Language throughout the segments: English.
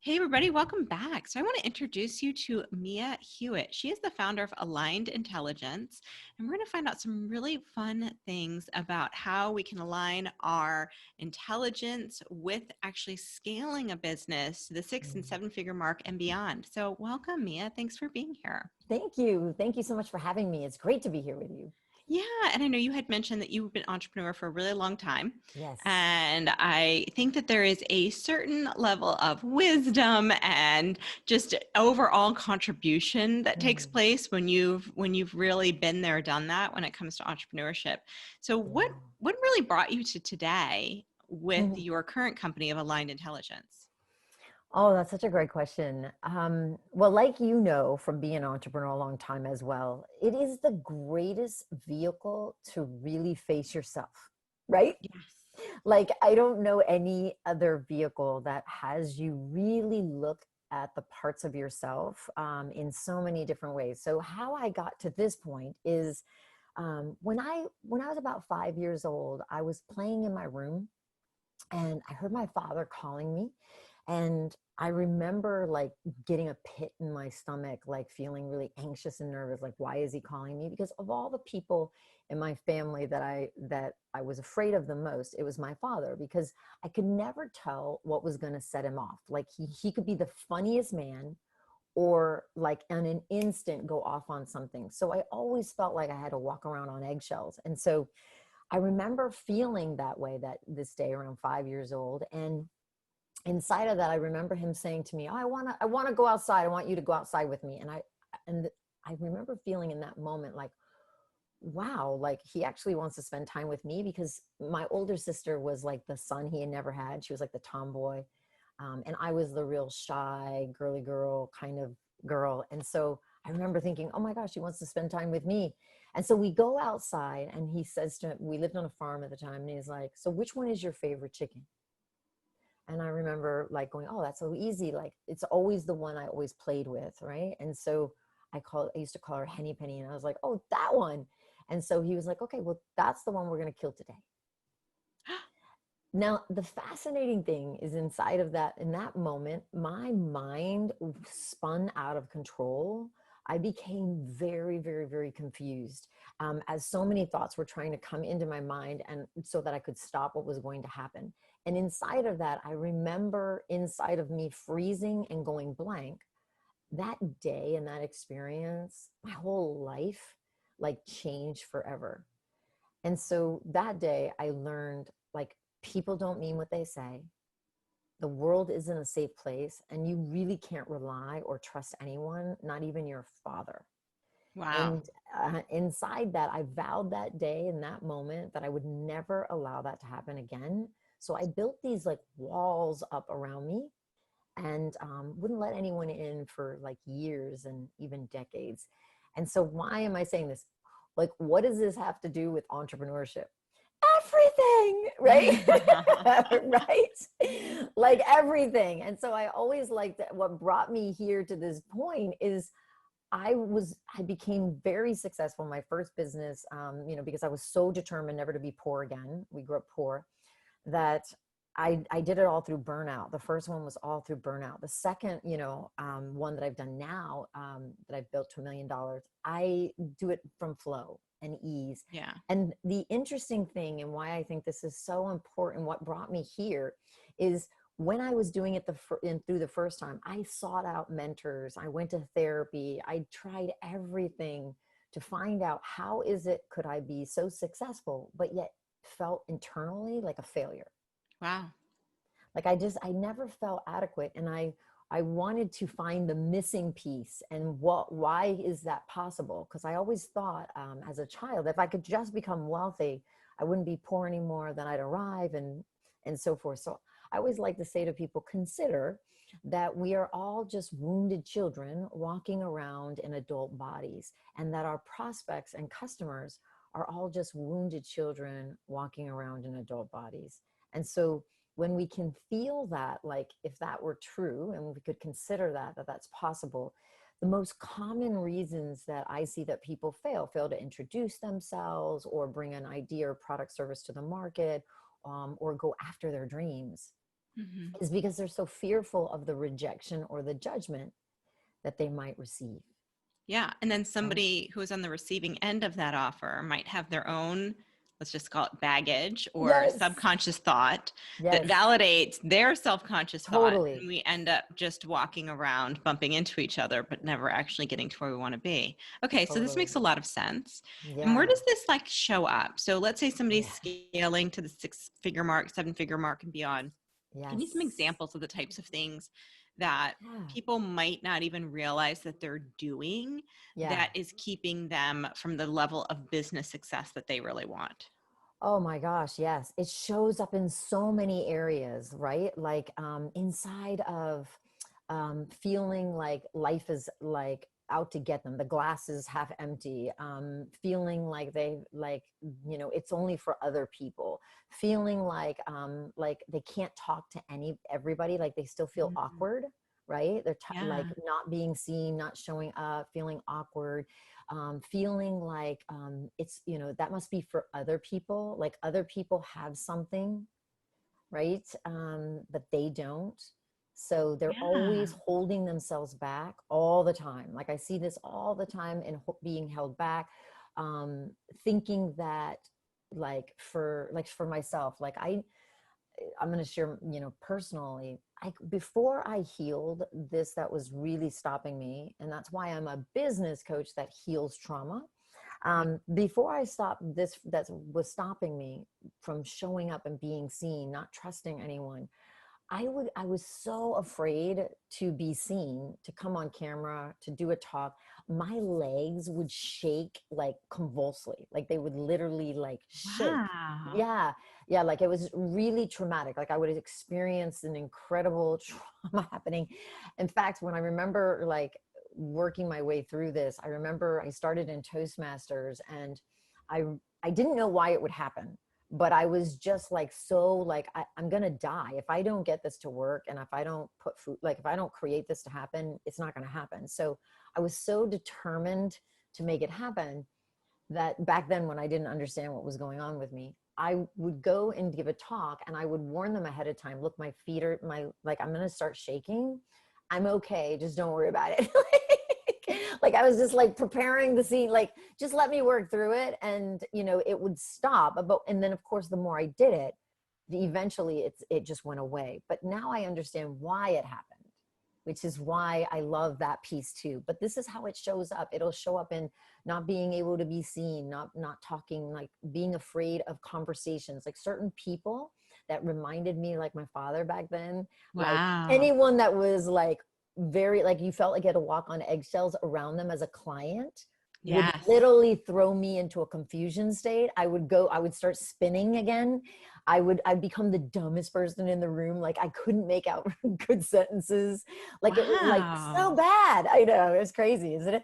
Hey, everybody, welcome back. So, I want to introduce you to Mia Hewett. She is the founder of Aligned Intelligence, and we're going to find out some really fun things about how we can align our intelligence with actually scaling a business to the six and seven figure mark and beyond. So, welcome, Mia. Thanks for being here. Thank you. Thank you so much for having me. It's great to be here with you. Yeah, and I know you had mentioned that you've been an entrepreneur for a really long time. Yes. And I think that there is a certain level of wisdom and just overall contribution that takes Mm, place when you've really been there, done that when it comes to entrepreneurship. So what really brought you to today with yeah. your current company of Aligned Intelligence? Oh, that's such a great question. Well, like you know, from being an entrepreneur a long time as well, it is the greatest vehicle to really face yourself, right? Yes. Like, I don't know any other vehicle that has you really look at the parts of yourself in so many different ways. So, how I got to this point is when I was about 5 years old, I was playing in my room and I heard my father calling me. And I remember like getting a pit in my stomach, like feeling really anxious and nervous. Like, why is he calling me? Because of all the people in my family that I was afraid of the most, it was my father, because I could never tell what was going to set him off. Like he could be the funniest man or like in an instant go off on something. So I always felt like I had to walk around on eggshells. And so I remember feeling that way that this day around 5 years old. And inside of that, I remember him saying to me, oh, I want to go outside. I want you to go outside with me. And I remember feeling in that moment like, wow, like he actually wants to spend time with me, because my older sister was like the son he had never had. She was like the tomboy. And I was the real shy, girly girl kind of girl. And so I remember thinking, oh my gosh, he wants to spend time with me. And so we go outside and he says to, we lived on a farm at the time, and he's like, so which one is your favorite chicken? And I remember like going, oh, that's so easy. Like it's always the one I always played with. Right. And so I used to call her Henny Penny, and I was like, oh, that one. And so he was like, okay, well, that's the one we're going to kill today. Now, the fascinating thing is inside of that, in that moment, my mind spun out of control. I became very, very, very confused as so many thoughts were trying to come into my mind, and so that I could stop what was going to happen. And inside of that, I remember inside of me freezing and going blank. That day and that experience, my whole life like changed forever. And so that day I learned, like, people don't mean what they say. The world isn't a safe place, and you really can't rely or trust anyone, not even your father. Wow. And inside that, I vowed that day in that moment that I would never allow that to happen again. So I built these like walls up around me, and wouldn't let anyone in for like years and even decades. And so, why am I saying this? Like, what does this have to do with entrepreneurship? Everything, right? Right? Like everything. And so I always like that. What brought me here to this point is I became very successful in my first business, because I was so determined never to be poor again. We grew up poor, that I did it all through burnout. The first one was all through burnout. The second, one that I've done now, that I've built to $1 million, I do it from flow and ease. Yeah. And the interesting thing, and why I think this is so important, what brought me here, is when I was doing it through the first time, I sought out mentors. I went to therapy. I tried everything to find out how could I be so successful, but yet felt internally like a failure. Wow. Like I never felt adequate. And I wanted to find the missing piece, and why is that possible? Because I always thought, as a child, if I could just become wealthy, I wouldn't be poor anymore, then I'd arrive, and so forth. So I always like to say to people, consider that we are all just wounded children walking around in adult bodies, and that our prospects and customers are all just wounded children walking around in adult bodies. And so when we can feel that, like if that were true, and we could consider that that's possible, the most common reasons that I see that people fail to introduce themselves, or bring an idea or product service to the market, or go after their dreams, Mhm. is because they're so fearful of the rejection or the judgment that they might receive. Yeah. And then Right? somebody who is on the receiving end of that offer might have their own, let's just call it baggage or Yes. subconscious thought that Yes. validates their self-conscious thought. Totally. And we end up just walking around, bumping into each other, but never actually getting to where we want to be. Okay. So this Totally. makes a lot of sense. And where Yeah. does this like show up? So let's say somebody's Yeah. scaling to the 6-figure mark, 7-figure mark and beyond. Give me some Yes. examples of the types of things that Yeah. people might not even realize that they're doing Yeah. that is keeping them from the level of business success that they really want. Oh my gosh, yes. It shows up in so many areas, right? Like inside of feeling like life is like out to get them. The glass is half empty. Feeling like it's only for other people. Feeling like they can't talk to everybody. Like they still feel Mhm. awkward, right? They're like Yeah. not being seen, not showing up, feeling awkward, feeling like it's, that must be for other people, like other people have something, right? But they don't. So they're always Yeah. holding themselves back all the time. Like I see this all the time in being held back, thinking that like for myself, like I'm going to share, personally, before I healed this, that was really stopping me. And that's why I'm a business coach that heals trauma. Before I stopped this, that was stopping me from showing up and being seen, not trusting anyone. I was so afraid to be seen, to come on camera, to do a talk. My legs would shake like convulsively, like they would literally like shake. Wow. Yeah. Yeah. Like it was really traumatic. Like I would experience an incredible trauma happening. In fact, when I remember like working my way through this, I remember I started in Toastmasters and I, I didn't know why it would happen, but I was just like, so like, I'm going to die. If I don't get this to work and if I don't put food, like if I don't create this to happen, it's not going to happen. So I was so determined to make it happen that back then when I didn't understand what was going on with me, I would go and give a talk and I would warn them ahead of time. Look, my feet are like, I'm going to start shaking. I'm okay. Just don't worry about it. Like I was just like preparing the scene, like just let me work through it. And, it would stop. And then of course, the more I did it, eventually it just went away. But now I understand why it happened, which is why I love that piece too. But this is how it shows up. It'll show up in not being able to be seen, not talking, like being afraid of conversations, like certain people that reminded me like my father back then, like Wow. anyone that was like very like you felt like you had to walk on eggshells around them as a client would Yes. literally throw me into a confusion state. I would start spinning again. I'd become the dumbest person in the room. Like I couldn't make out good sentences. Like it was like so Wow. bad. I know, it's crazy, isn't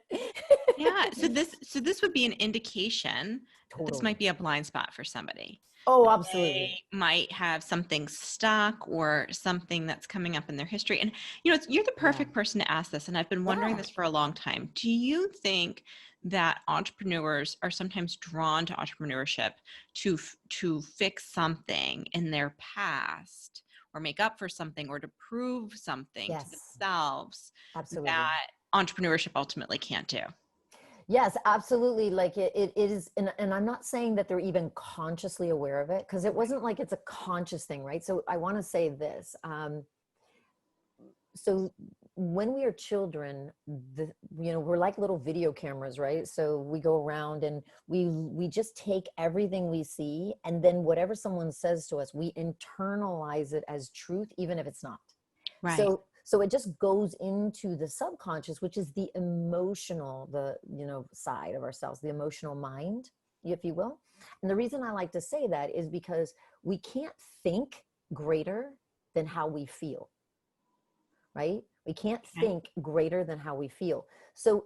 Yeah. it? So this would be an indication that this might Totally. be a blind spot for somebody. Oh, That absolutely. they might have something stuck or something that's coming up in their history. And you're the Yeah. perfect person to ask this. And I've been wondering Yeah. this for a long time. Do you think that entrepreneurs are sometimes drawn to entrepreneurship to fix something in their past or make up for something or to prove something to Yes. themselves Absolutely. that entrepreneurship ultimately can't do? Yes, absolutely. Like it is, and I'm not saying that they're even consciously aware of it because it wasn't like it's a conscious thing, right? So I want to say this. So when we are children, we're like little video cameras, right? So we go around and we just take everything we see, and then whatever someone says to us, we internalize it as truth, even if it's not. Right. So it just goes into the subconscious, which is the emotional, side of ourselves, the emotional mind, if you will. And the reason I like to say that is because we can't think greater than how we feel, right? We can't Okay. think greater than how we feel. So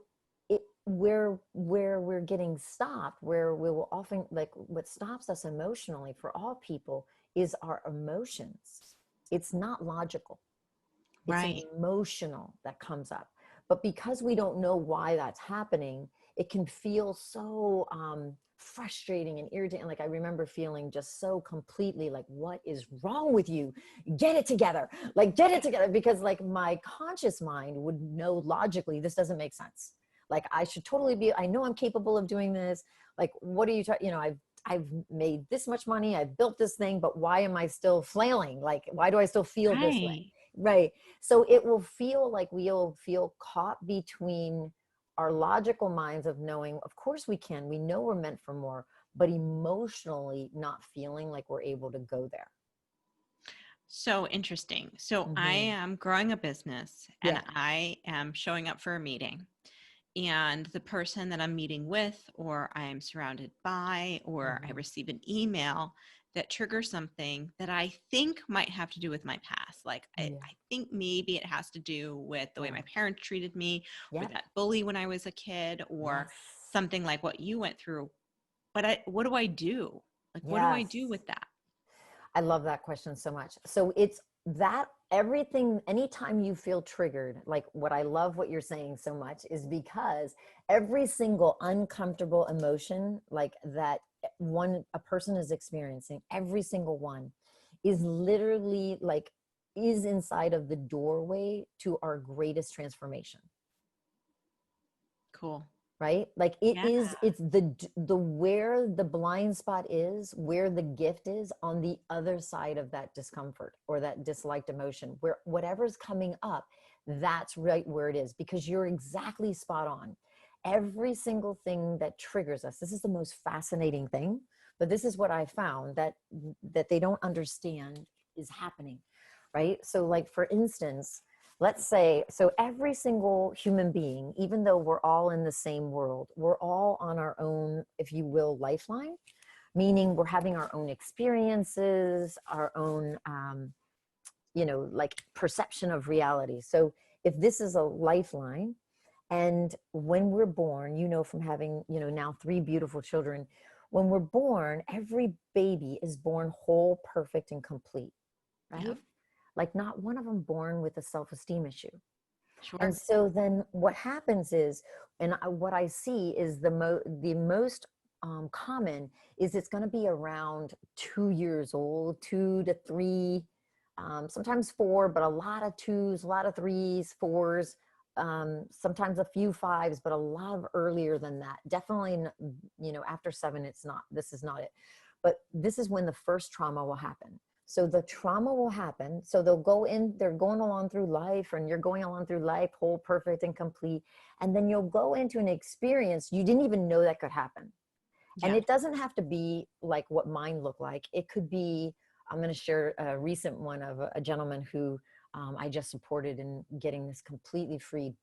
where we're getting stopped, where we will often, like what stops us emotionally for all people is our emotions. It's not logical. It's Right. emotional that comes up. But because we don't know why that's happening, it can feel so frustrating and irritating. Like I remember feeling just so completely like, what is wrong with you? Get it together. Like get it together. Because like my conscious mind would know logically, this doesn't make sense. Like I should totally be, I know I'm capable of doing this. Like, what are you talking, you know, I've made this much money. I've built this thing, but why am I still flailing? Like, why do I still feel this way? Right. Right. So it will feel like we'll feel caught between our logical minds of knowing, of course we can, we know we're meant for more, but emotionally not feeling like we're able to go there. So interesting. So I Mm-hmm. am growing a business and Yeah. I am showing up for a meeting. And the person that I'm meeting with, or I'm surrounded by, or I Mm-hmm. receive an email that triggers something that I think might have to do with my past. Like, Yeah. I think maybe it has to do with the way Yeah. my parents treated me, or Yep. that bully when I was a kid, or Yes. something like what you went through. But what do I do? Like, what do I Yes. do with that? I love that question so much. So it's that everything, anytime you feel triggered, like what I love what you're saying so much is because every single uncomfortable emotion, like that a person is experiencing, every single one is literally like, is inside of the doorway to our greatest transformation. Cool. Right, like it Yeah. is, it's the where the blind spot is, where the gift is on the other side of that discomfort or that disliked emotion, where whatever's coming up, that's right where it is. Because you're exactly spot on. Every single thing that triggers us, this is the most fascinating thing, but this is what I found that they don't understand is happening. Right, so like for instance, let's say, so every single human being, even though we're all in the same world, we're all on our own, if you will, lifeline, meaning we're having our own experiences, our own, like perception of reality. So if this is a lifeline, and when we're born, from having, now 3 beautiful children, when we're born, every baby is born whole, perfect, and complete, Yeah. right? Like not one of them born with a self-esteem issue. And Sure. so then what happens is, and what I see is the most common is it's going to be around 2 years old, 2 to 3, sometimes 4, but a lot of 2s, a lot of 3s, 4s, sometimes a few 5s, but a lot of earlier than that. Definitely, after 7, this is not it. But this is when the first trauma will happen. So the trauma will happen. So they're going along through life, and you're going along through life whole, perfect, and complete. And then you'll go into an experience you didn't even know that could happen. And Yeah. it doesn't have to be like what mine looked like. It could be, I'm going to share a recent one of a gentleman who I just supported in getting this completely free.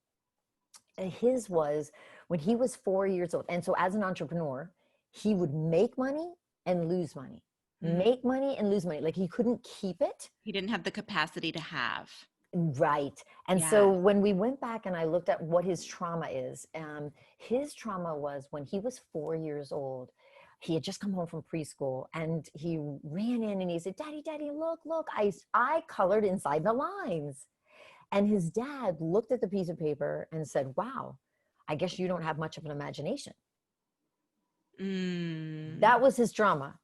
And his was when he was 4 years old. And so as an entrepreneur, he would make money and lose money, Mm. make money and lose money. Like he couldn't keep it. He didn't have the capacity to have. Right. And so Yeah. when we went back and I looked at what his trauma is, his trauma was when he was 4 years old. He had just come home from preschool and he ran in and he said, Daddy, Daddy, look, I colored inside the lines. And his dad looked at the piece of paper and said, wow, I guess you don't have much of an imagination. Mm. That was his trauma.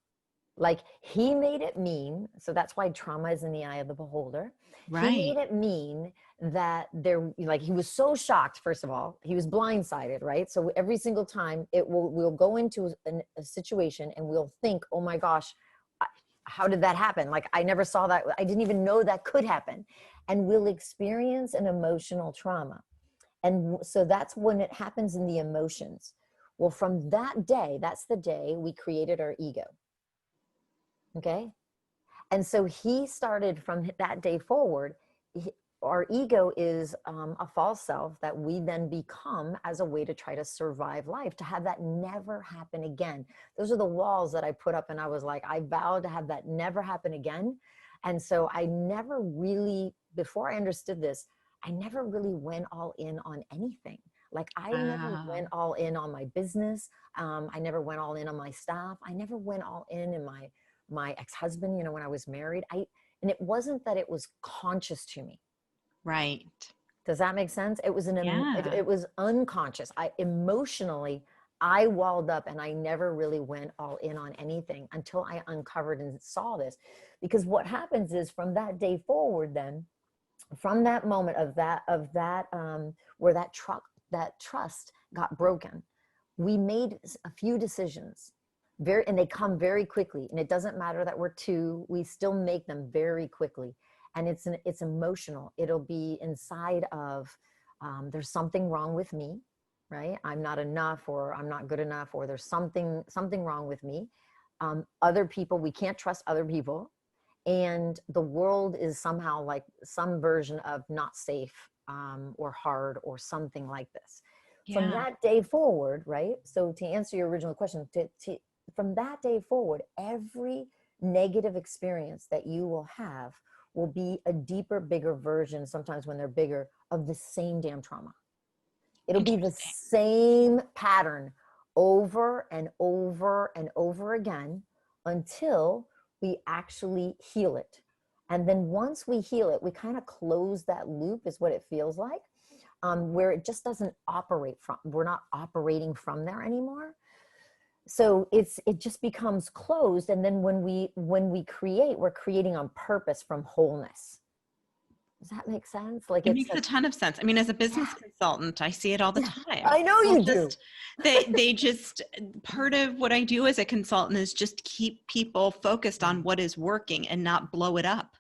Like he made it mean, so that's why trauma is in the eye of the beholder. He Right. made it mean that like he was so shocked. First of all, he was blindsided, right? So every single time we'll go into a situation and we'll think, oh my gosh, how did that happen? Like I never saw that. I didn't even know that could happen. And we'll experience an emotional trauma. And so that's when it happens in the emotions. Well, from that day, that's the day we created our ego. Okay. And so he started from that day forward. Our ego is a false self that we then become as a way to try to survive life, to have that never happen again. Those are the walls that I put up, and I was like, I vowed to have that never happen again. And so I never really, before I understood this, I never really went all in on anything. Like I never went Wow. all in on my business. I never went all in on my staff. I never went all in my ex-husband, when I was married. And it wasn't that it was conscious to me. Right. Does that make sense? It was Yeah. it was unconscious. I emotionally, I walled up and I never really went all in on anything until I uncovered and saw this. Because what happens is from that day forward, then from that moment where that trust got broken, we made a few decisions and they come very quickly, and it doesn't matter that we're two, we still make them very quickly. And it's emotional. It'll be inside of, there's something wrong with me, right? I'm not enough, or I'm not good enough, or there's something wrong with me. Other people, we can't trust other people, and the world is somehow like some version of not safe, or hard, or something like this. From Yeah. that day forward, right? So to answer your original question, from that day forward, every negative experience that you will have will be a deeper, bigger version, sometimes when they're bigger, of the same damn trauma. It'll be the Interesting. same pattern over and over and over again until we actually heal it. And then once we heal it, we kind of close that loop, is what it feels like, where it just doesn't operate from, we're not operating from there anymore. So it just becomes closed. And then when we create, we're creating on purpose from wholeness. Does that make sense? Like, It it's makes a like, ton of sense. I mean, as a yeah, business consultant, I see it all the yeah, time. I know People you do. just, they just, part of what I do as a consultant is just keep people focused on what is working and not blow it up.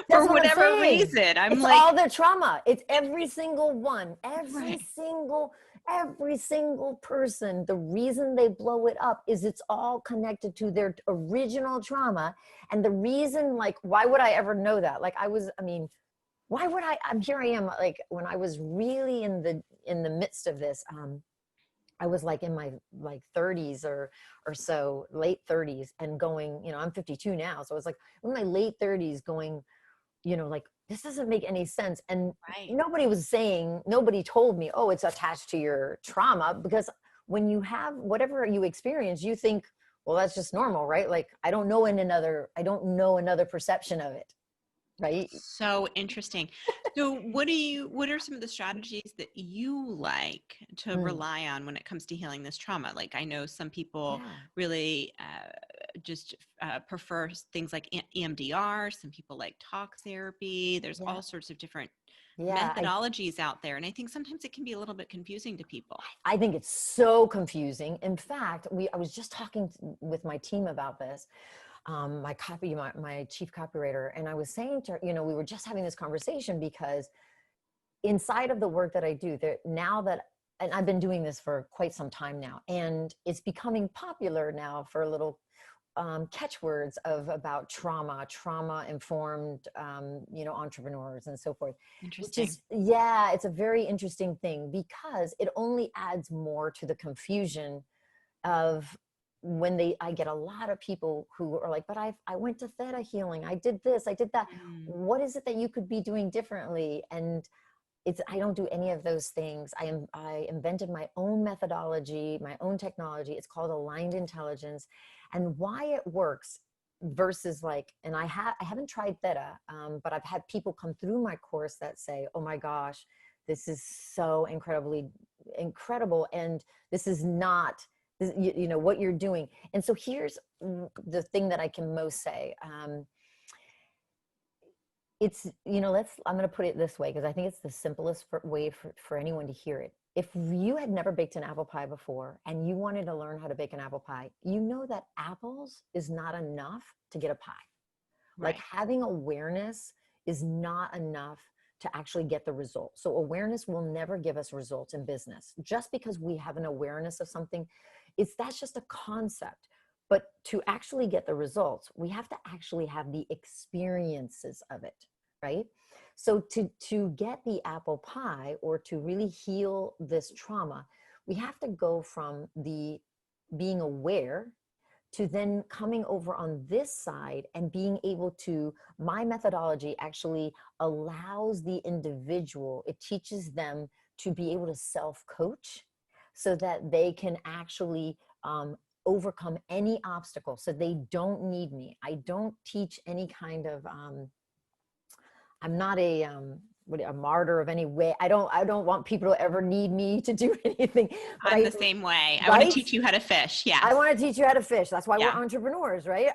That's For what I'm whatever saying. reason, I'm It's like, all the trauma. It's every single one, right. every single person. The reason they blow it up is it's all connected to their original trauma. And the reason, like, why would I ever know that? Like, why would I'm here I am, like, when I was really in the midst of this, I was like in my like 30s or so, late 30s, and going, I'm 52 now. So I was like in my late 30s going, like, this doesn't make any sense. And Right. nobody told me, oh, it's attached to your trauma, because when you have whatever you experience, you think, well, that's just normal, right? Like, I don't know another perception of it, right? So interesting. So what are some of the strategies that you like to Mm, rely on when it comes to healing this trauma? Like, I know some people yeah, really just prefer things like EMDR. Some people like talk therapy. There's yeah, all sorts of different yeah. methodologies out there. And I think sometimes it can be a little bit confusing to people. I think it's so confusing. In fact, I was just talking with my team about this, my chief copywriter, and I was saying to her, we were just having this conversation, because inside of the work that I do there now, and I've been doing this for quite some time now, and it's becoming popular now for little catchwords about trauma informed, entrepreneurs and so forth, which Interesting. is, yeah, it's a very interesting thing, because it only adds more to the confusion of I get a lot of people who are like, but I went to Theta healing, I did this, I did that. Mm, What is it that you could be doing differently? And I don't do any of those things. I invented my own methodology, my own technology. It's called aligned intelligence. And why it works versus, like, and I haven't tried Theta, but I've had people come through my course that say, oh my gosh, this is so incredibly incredible. And this is not, what you're doing. And so here's the thing that I can most say. It's, I'm going to put it this way, because I think it's the simplest way for anyone to hear it. If you had never baked an apple pie before and you wanted to learn how to bake an apple pie, that apples is not enough to get a pie. Like, right. having awareness is not enough to actually get the result. So awareness will never give us results in business. Just because we have an awareness of something, that's just a concept. But to actually get the results, we have to actually have the experiences of it, right? So to get the apple pie, or to really heal this trauma, we have to go from the being aware to then coming over on this side and being able to, my methodology actually allows the individual, it teaches them to be able to self-coach, so that they can actually overcome any obstacle. So they don't need me. I don't teach any kind of, I'm not a a martyr of any way. I don't want people to ever need me to do anything, but I'm the same way. I want to right? teach you how to fish. Yes. I want to teach you how to fish. That's why we're Yeah. entrepreneurs, right?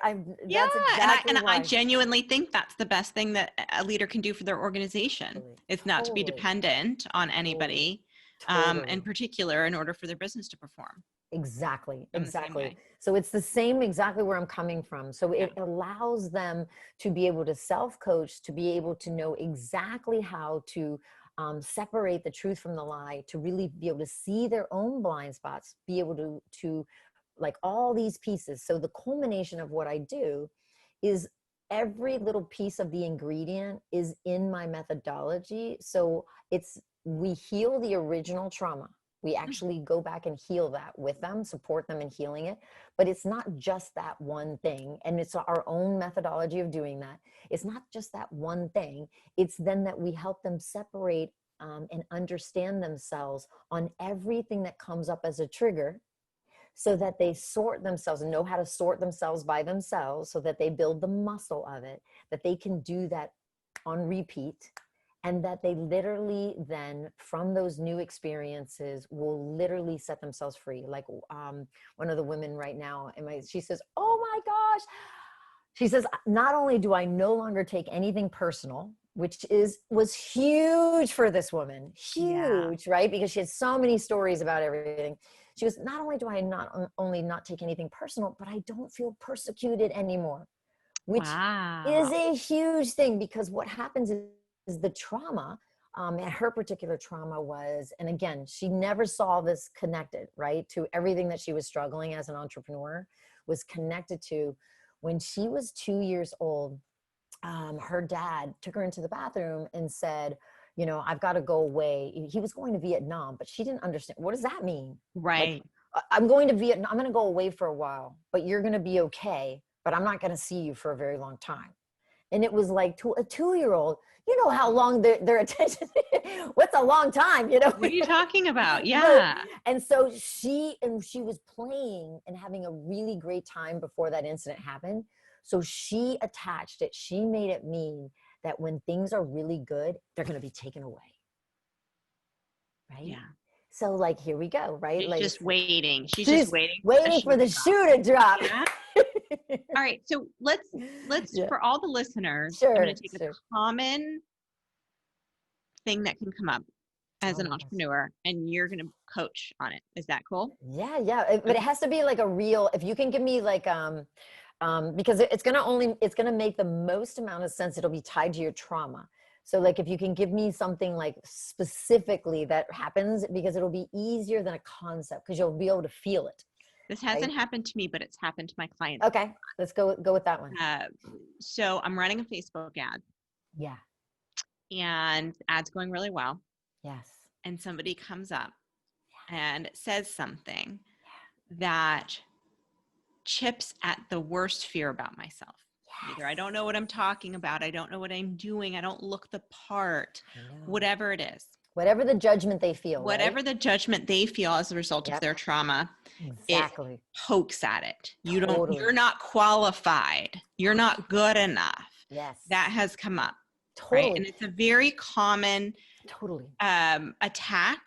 Yeah. That's And I, exactly and I why. genuinely think that's the best thing that a leader can do for their organization. Totally, It's not to be totally, dependent on totally, anybody, in totally. particular, in order for their business to perform. Exactly, I'm the same exactly. way. So it's the same exactly where I'm coming from. So Yeah. it allows them to be able to self-coach, to be able to know exactly how to separate the truth from the lie, to really be able to see their own blind spots, be able to like all these pieces. So the culmination of what I do is every little piece of the ingredient is in my methodology. So we heal the original trauma. We actually go back and heal that with them, support them in healing it. But it's not just that one thing. And it's our own methodology of doing that. It's not just that one thing. It's then that we help them separate and understand themselves on everything that comes up as a trigger, so that they sort themselves and know how to sort themselves by themselves, so that they build the muscle of it, that they can do that on repeat, and that they literally then from those new experiences will literally set themselves free. Like one of the women right now, she says, oh my gosh, she says, not only do I no longer take anything personal, which was huge for this woman, Yeah. huge, right? Because she had so many stories about everything. She goes, not only do I not only not take anything personal, but I don't feel persecuted anymore, which is Wow. a huge thing, because what happens is the trauma, and her particular trauma was, and again, she never saw this connected, right, to everything that she was struggling as an entrepreneur, was connected to when she was 2 years old. Her dad took her into the bathroom and said, I've got to go away. He was going to Vietnam, but she didn't understand. What does that mean? Like, Right. I'm going to Vietnam. I'm going to go away for a while, but you're going to be okay. But I'm not going to see you for a very long time. And it was like, to a 2-year-old, you know how long their attention, what's a long time, What are you talking about? Right. Yeah. And so she was playing and having a really great time before that incident happened. So she attached it. She made it mean that when things are really good, they're going to be taken away. Right. Yeah. So like, here we go. Right. She's Like just waiting. She's just she's waiting for the waiting shoe for to the drop. shoe to drop. Yeah. All right. So let's Yeah. for all the listeners, I'm going Sure. to take a Sure. common thing that can come up as Oh an my gosh. entrepreneur, and you're going to coach on it. Is that cool? Yeah. Yeah. But it Okay. has to be like a real, if you can give me like, because it's going to make the most amount of sense. It'll be tied to your trauma. So like, if you can give me something like specifically that happens, because it'll be easier than a concept, because you'll be able to feel it. This Right? hasn't happened to me, but it's happened to my clients. Okay. Let's go with that one. Uh, so I'm running a Facebook ad, Yeah. and ad's going really well. Yes. And somebody comes up and says something that chips at the worst fear about myself. Either I don't know what I'm talking about, I don't know what I'm doing, I don't look the part, I know. whatever it is. Whatever the judgment they feel, right? Whatever the judgment they feel as a result of Yep. their trauma, it Exactly. pokes at it. Totally. You're not qualified. You're not good enough. Yes. That has come up, right? Totally. And it's a very common Totally. attack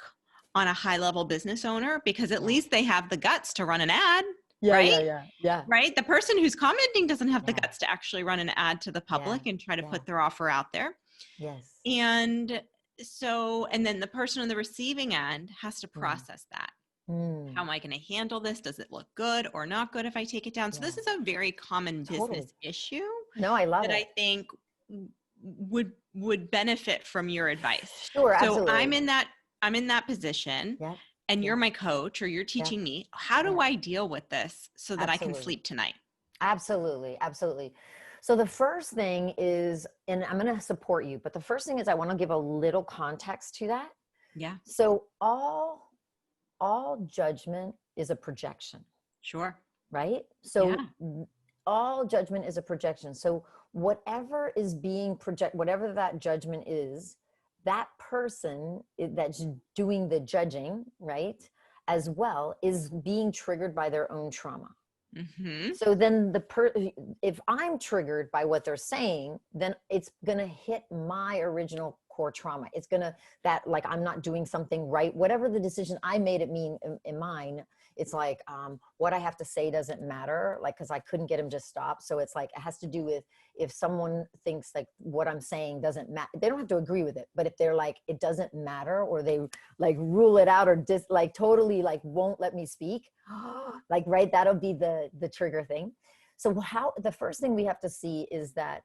on a high level business owner, because at Yeah. least they have the guts to run an ad, Yeah. right? Yeah. Yeah. Yeah. Right? The person who's commenting doesn't have the Yeah. guts to actually run an ad to the public and try to Yeah. put their offer out there. Yes. And so, and then the person on the receiving end has to process that. Mm. How am I going to handle this? Does it look good or not good if I take it down? So this is a very common business issue No, I love that it. I think would benefit from your advice. Sure, So absolutely. I'm in that position, Yeah. and you're my coach, or you're teaching me. How do I deal with this so that I can sleep tonight? Absolutely. Absolutely. So the first thing is, and I'm going to support you, but the first thing is I want to give a little context to that. Yeah, So all judgment is a projection, sure. right? So Yeah. all judgment is a projection. So whatever is being whatever that judgment is, that person that's doing the judging, right, as well, is being triggered by their own trauma. Mm-hmm. So then if I'm triggered by what they're saying, then it's going to hit my original core trauma. It's going to, that like, I'm not doing something right, whatever the decision I made it mean in mine. It's like, what I have to say doesn't matter. Like, cause I couldn't get him to stop. So it's like, it has to do with if someone thinks like what I'm saying doesn't matter, they don't have to agree with it. But if they're like, it doesn't matter, or they like rule it out, or like totally like won't let me speak, like, right. That'll be the trigger thing. So how, the first thing we have to see is that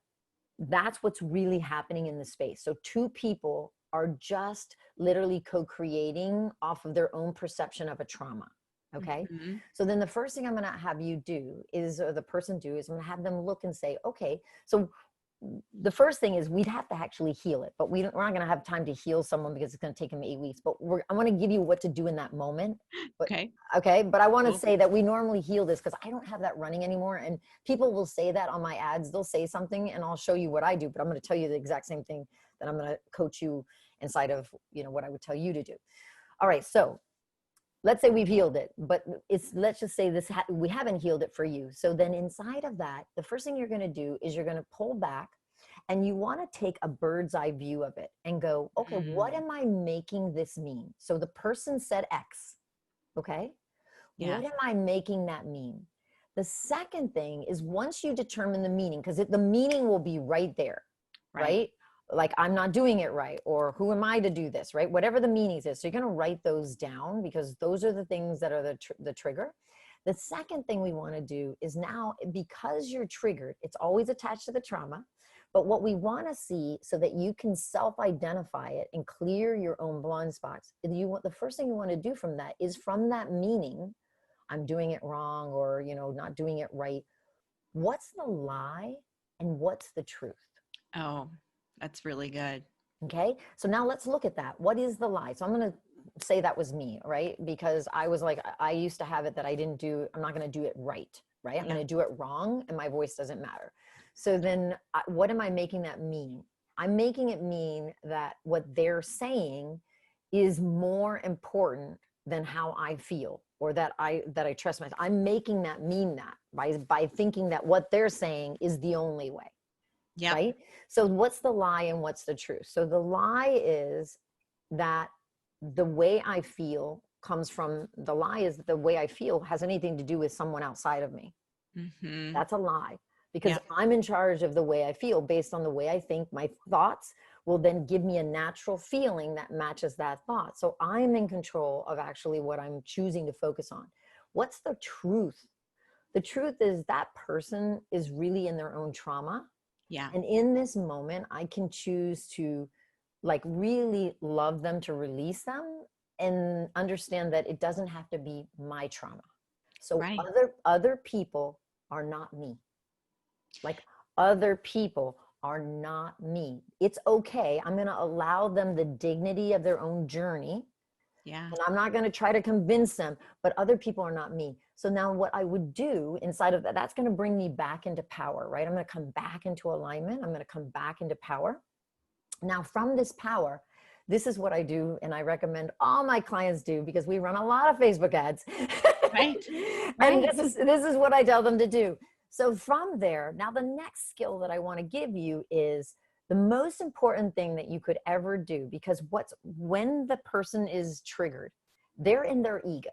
that's what's really happening in the space. So two people are just literally co-creating off of their own perception of a trauma. Okay. Mm-hmm. So then the first thing I'm going to have you do is, or the person do, is I'm going to have them look and say, okay, so the first thing is we'd have to actually heal it, but we're not going to have time to heal someone because it's going to take them 8 weeks, but I want to give you what to do in that moment. But Okay. okay. But I want to Cool. say that we normally heal this because I don't have that running anymore. And people will say that on my ads, they'll say something and I'll show you what I do, but I'm going to tell you the exact same thing that I'm going to coach you inside of, you know, what I would tell you to do. All right. So let's say we've healed it, but let's just say this, we haven't healed it for you. So then inside of that, the first thing you're going to do is you're going to pull back and you want to take a bird's eye view of it and go, okay, what am I making this mean? So the person said X. Okay. Yeah. What am I making that mean? The second thing is once you determine the meaning, because the meaning will be right there, right? Like, I'm not doing it right, or who am I to do this, right? Whatever the meanings is. So you're going to write those down because those are the things that are the trigger. The second thing we want to do is now, because you're triggered, it's always attached to the trauma. But what we want to see so that you can self-identify it and clear your own blind spots, the first thing you want to do from that is, from that meaning, I'm doing it wrong, or, you know, not doing it right, what's the lie and what's the truth? Oh, that's really good. Okay. So now let's look at that. What is the lie? So I'm going to say that was me, right? Because I was like, I used to have it that I'm not going to do it right. Right. I'm going to do it wrong and my voice doesn't matter. So then what am I making that mean? I'm making it mean that what they're saying is more important than how I feel, or that I trust myself. I'm making that mean that by thinking that what they're saying is the only way. Yeah. Right. So what's the lie and what's the truth? So the lie is that the way I feel comes from, the lie is that the way I feel has anything to do with someone outside of me. Mm-hmm. That's a lie, because I'm in charge of the way I feel based on the way I think. My thoughts will then give me a natural feeling that matches that thought. So I'm in control of actually what I'm choosing to focus on. What's the truth? The truth is that person is really in their own trauma. Yeah. And in this moment, I can choose to like really love them, to release them, and understand that it doesn't have to be my trauma. So other people are not me. Like, other people are not me. It's okay. I'm going to allow them the dignity of their own journey. Yeah. And I'm not going to try to convince them, but other people are not me. So now what I would do inside of that, that's going to bring me back into power, right? I'm going to come back into alignment. I'm going to come back into power. Now from this power, this is what I do. And I recommend all my clients do, because we run a lot of Facebook ads. Right. And this is what I tell them to do. So from there, now the next skill that I want to give you is the most important thing that you could ever do, because when the person is triggered, they're in their ego.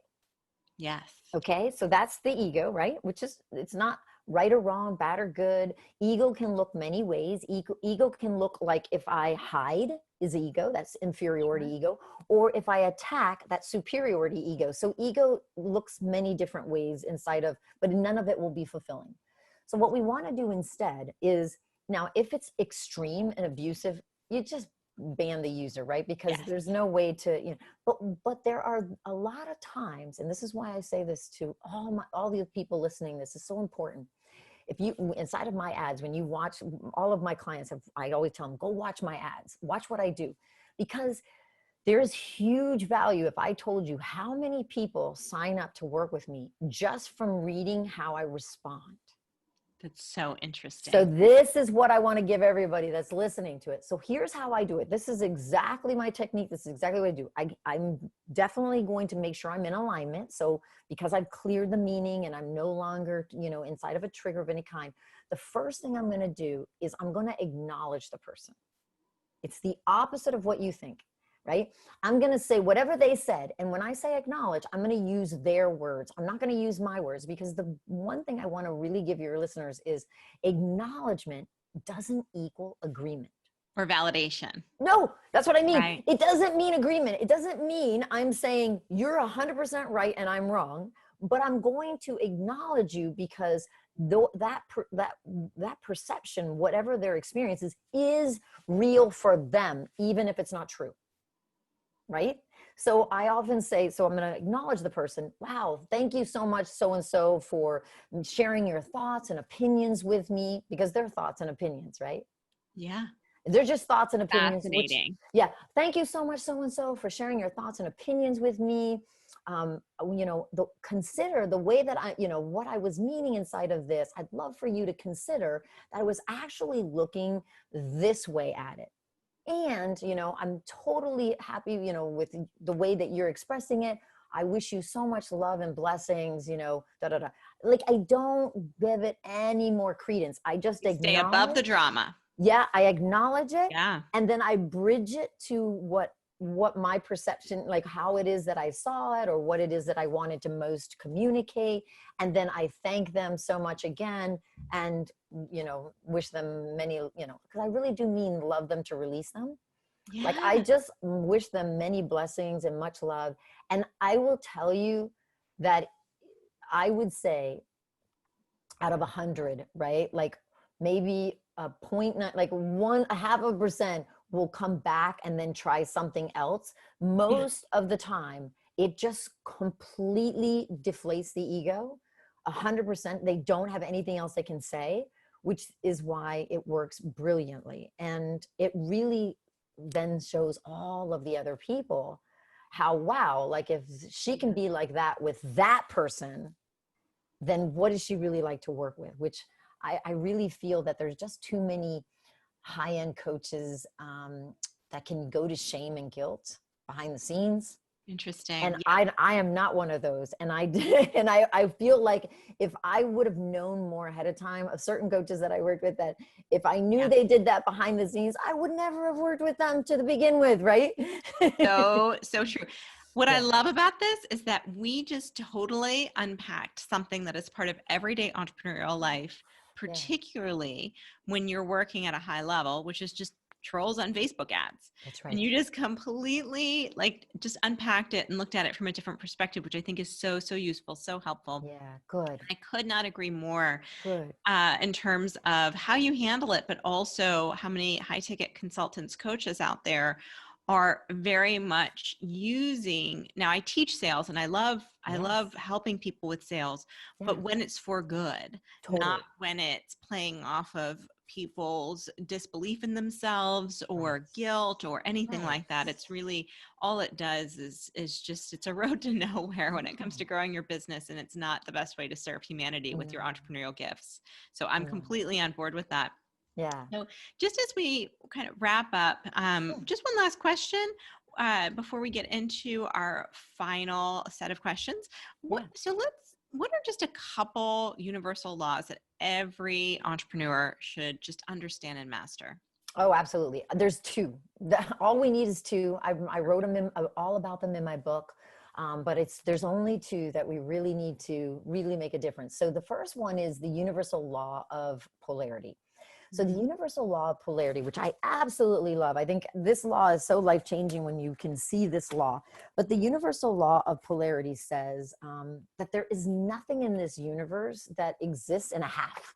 Yes. Okay. So that's the ego, right? Which is, it's not right or wrong, bad or good. Ego can look many ways. Ego can look like, if I hide is ego, that's inferiority ego, or if I attack, that's superiority ego. So ego looks many different ways inside of, but none of it will be fulfilling. So what we want to do instead is, now if it's extreme and abusive, you just ban the user, right? Because there's no way to, you know, but there are a lot of times, and this is why I say this to all the people listening, this is so important. If you, inside of my ads, when you watch, all of my clients I always tell them, go watch my ads, watch what I do, because there is huge value. If I told you how many people sign up to work with me just from reading how I respond. That's so interesting. So this is what I want to give everybody that's listening to it. So here's how I do it. This is exactly my technique. This is exactly what I do. I'm definitely going to make sure I'm in alignment. So because I've cleared the meaning and I'm no longer, you know, inside of a trigger of any kind, the first thing I'm going to do is I'm going to acknowledge the person. It's the opposite of what you think, right? I'm going to say whatever they said. And when I say acknowledge, I'm going to use their words. I'm not going to use my words, because the one thing I want to really give your listeners is acknowledgement doesn't equal agreement. Or validation. No, that's what I mean. Right. It doesn't mean agreement. It doesn't mean I'm saying you're 100% right and I'm wrong, but I'm going to acknowledge you because that perception, whatever their experience is real for them, even if it's not true. Right? So I often say, so I'm going to acknowledge the person. Wow, thank you so much, so-and-so, for sharing your thoughts and opinions with me, because they're thoughts and opinions, right? Yeah. They're just thoughts and opinions. Fascinating. Yeah. Thank you so much, so-and-so, for sharing your thoughts and opinions with me. Consider the way that what I was meaning inside of this. I'd love for you to consider that I was actually looking this way at it. And, I'm totally happy, with the way that you're expressing it. I wish you so much love and blessings, Like, I don't give it any more credence. I just Stay above the drama. Yeah, I acknowledge it. Yeah. And then I bridge it to what my perception, like how it is that I saw it, or what it is that I wanted to most communicate. And then I thank them so much again, and, wish them many, because I really do mean love them to release them. Yeah. Like, I just wish them many blessings and much love. And I will tell you that I would say out of 100, right? Like maybe a 0.9, like 0.5% will come back and then try something else. Most of the time, it just completely deflates the ego. 100%, they don't have anything else they can say, which is why it works brilliantly. And it really then shows all of the other people how, wow, like if she can be like that with that person, then what is she really like to work with? Which I really feel that there's just too many high-end coaches that can go to shame and guilt behind the scenes. Interesting. And yeah. I am not one of those. And I feel like if I would have known more ahead of time of certain coaches that I worked with, that if I knew they did that behind the scenes, I would never have worked with them to begin with, right? So true. What I love about this is that we just totally unpacked something that is part of everyday entrepreneurial life, particularly when you're working at a high level, which is just trolls on Facebook ads. That's right. And you just completely just unpacked it and looked at it from a different perspective, which I think is so, so useful, so helpful. Yeah, good. I could not agree more. Good. In terms of how you handle it, but also how many high ticket consultants, coaches out there are very much using. Now I teach sales and I love helping people with sales, but when it's for good, not when it's playing off of people's disbelief in themselves or guilt or anything like that. It's really, all it does is just, it's a road to nowhere when it comes to growing your business, and it's not the best way to serve humanity with your entrepreneurial gifts. So I'm completely on board with that. Yeah. So just as we kind of wrap up, just one last question before we get into our final set of questions. What are just a couple universal laws that every entrepreneur should just understand and master? Oh, absolutely. There's two. All we need is two. I wrote them all about them in my book. But there's only two that we really need to really make a difference. So the first one is the universal law of polarity. So the universal law of polarity, which I absolutely love. I think this law is so life-changing when you can see this law. But the universal law of polarity says that there is nothing in this universe that exists in a half.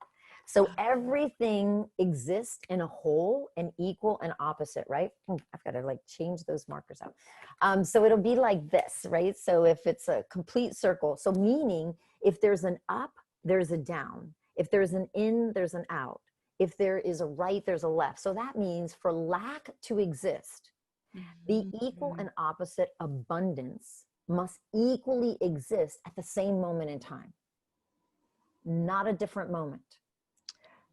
So everything exists in a whole, and equal and opposite, right? I've got to change those markers out. So it'll be like this, right? So if it's a complete circle, so meaning if there's an up, there's a down. If there's an in, there's an out. If there is a right, there's a left. So that means for lack to exist, the equal and opposite abundance must equally exist at the same moment in time, not a different moment.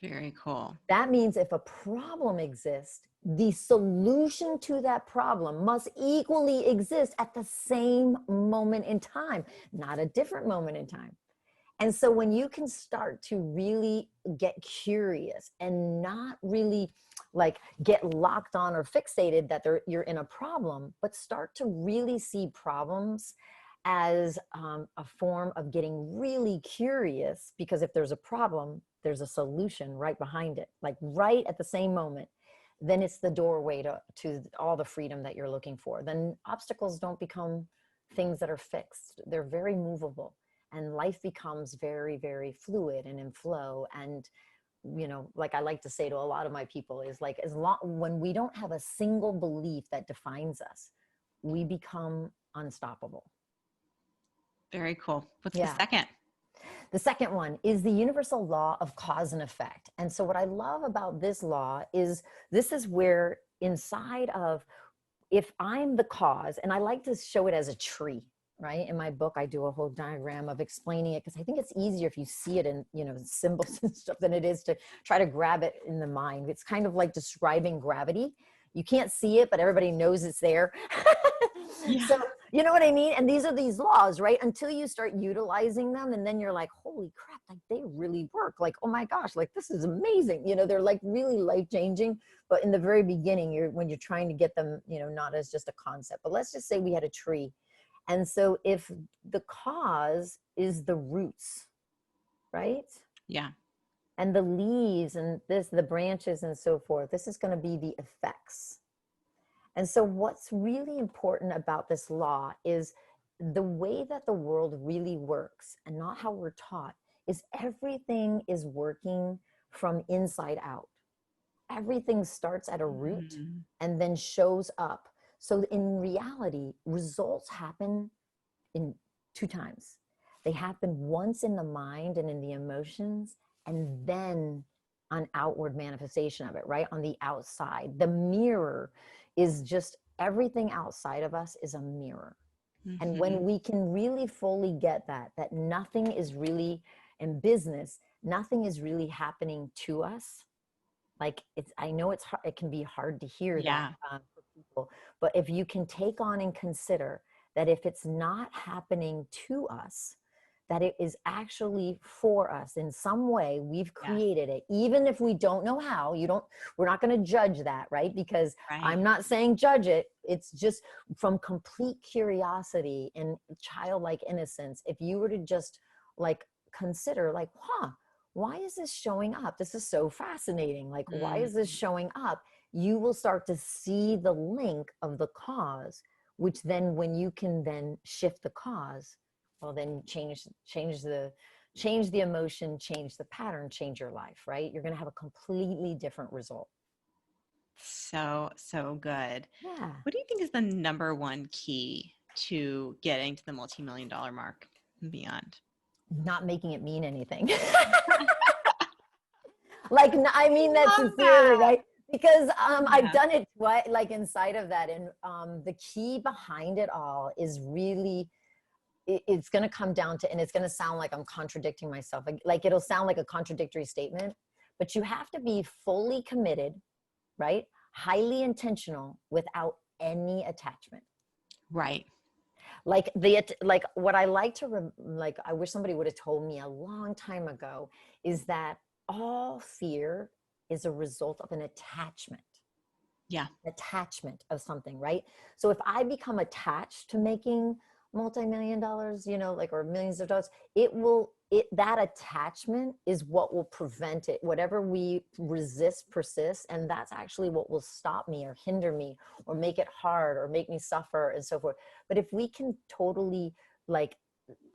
Very cool. That means if a problem exists, the solution to that problem must equally exist at the same moment in time, not a different moment in time. And so when you can start to really get curious and not really like get locked on or fixated that you're in a problem, but start to really see problems as a form of getting really curious, because if there's a problem, there's a solution right behind it, like right at the same moment, then it's the doorway to all the freedom that you're looking for. Then obstacles don't become things that are fixed. They're very movable, and life becomes very, very fluid and in flow. And like I like to say to a lot of my people is like, as long when we don't have a single belief that defines us, we become unstoppable. Very cool. What's the Yeah. second? The second one is the universal law of cause and effect. And so what I love about this law is this is where inside of, if I'm the cause, and I like to show it as a tree, right? In my book, I do a whole diagram of explaining it, because I think it's easier if you see it in, symbols and stuff, than it is to try to grab it in the mind. It's kind of like describing gravity. You can't see it, but everybody knows it's there. Yeah. So, you know what I mean? And these are these laws, right? Until you start utilizing them, and then you're like, holy crap, like they really work. Like, oh my gosh, like this is amazing. They're like really life-changing. But in the very beginning, when you're trying to get them, not as just a concept. But let's just say we had a tree. And so if the cause is the roots, right? Yeah. And the leaves and the branches and so forth, this is going to be the effects. And so what's really important about this law is the way that the world really works, and not how we're taught, is everything is working from inside out. Everything starts at a root Mm-hmm. and then shows up. So in reality, results happen in two times. They happen once in the mind and in the emotions, and then an outward manifestation of it, right? On the outside. The mirror is just everything outside of us is a mirror. And Mm-hmm. when we can really fully get that nothing is really in business, nothing is really happening to us. Like I know it can be hard to hear that Yeah. for people, but if you can take on and consider that if it's not happening to us, that it is actually for us in some way, we've Yes. created it, even if we don't know how. We're not going to judge that, right? Because Right. I'm not saying judge it. It's just from complete curiosity and childlike innocence. If you were to just like consider like, why is this showing up? This is so fascinating. Like, why is this Mm-hmm. showing up? You will start to see the link of the cause, which then when you can then shift the cause, well, then change the emotion, change the pattern, change your life, right? You're going to have a completely different result. So, so good. Yeah. What do you think is the number one key to getting to the multi-million dollar mark and beyond? Not making it mean anything. Like, I mean that Love sincerely, that. right? Because I've Yeah. done it like inside of that. And the key behind it all is really, it's going to come down to, and it's going to sound like I'm contradicting myself. Like it'll sound like a contradictory statement, but you have to be fully committed, right? Highly intentional without any attachment. Right. Like what I like to, like, I wish somebody would have told me a long time ago is that all fear is a result of an Yeah. attachment of something, right? So if I become attached to making multi-million dollars, like, or millions of dollars, that attachment is what will prevent it. Whatever we resist persists, and that's actually what will stop me or hinder me or make it hard or make me suffer and so forth. But if we can totally, like,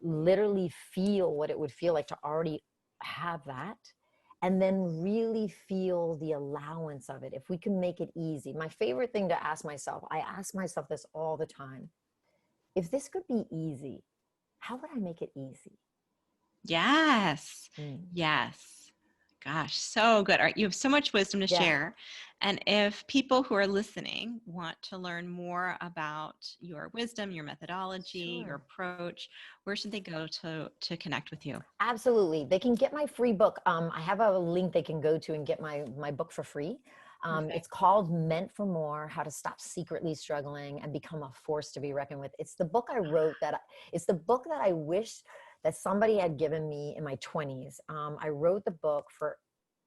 literally feel what it would feel like to already have that, and then really feel the allowance of it, if we can make it easy. My favorite thing to ask myself, I ask myself this all the time: if this could be easy, how would I make it easy? Yes. Mm. Yes. Gosh, so good. All right, you have so much wisdom to Yeah, share. And if people who are listening want to learn more about your wisdom, your methodology, your sure. approach, where should they go to connect with you? Absolutely. They can get my free book. I have a link they can go to and get my book for free. It's Perfect. called Meant for More: How to Stop Secretly Struggling and Become a Force to be Reckoned with. It's the book I wrote it's the book that I wish that somebody had given me in my 20s. I wrote the book for,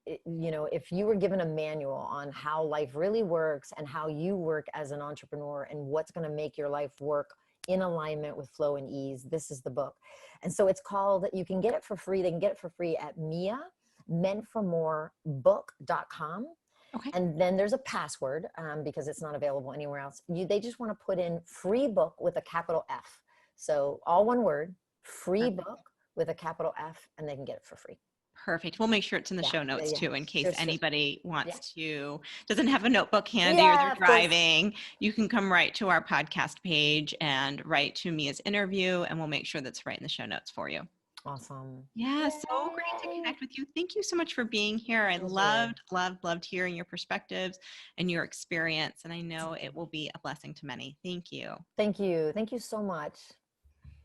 you know, if you were given a manual on how life really works and how you work as an entrepreneur and what's going to make your life work in alignment with flow and ease, this is the book. And so it's called, you can get it for free. They can get it for free at miameantformorebook.com. Okay. And then there's a password because it's not available anywhere else. They just want to put in free book with a capital F. So all one word, free Perfect. book with a capital F, and they can get it for free. Perfect. We'll make sure it's in the Yeah, show notes yeah. too, in case Sure, sure. anybody Yeah. wants to, doesn't have a notebook handy or Yeah, they're of course. driving. You can come right to our podcast page and write to Mia's interview, and we'll make sure that's right in the show notes for you. Awesome. Yeah, so great to Yay. connect with you. Thank you so much for being here. I Thank you. loved hearing your perspectives and your experience. And I know it will be a blessing to many. Thank you. Thank you. Thank you so much.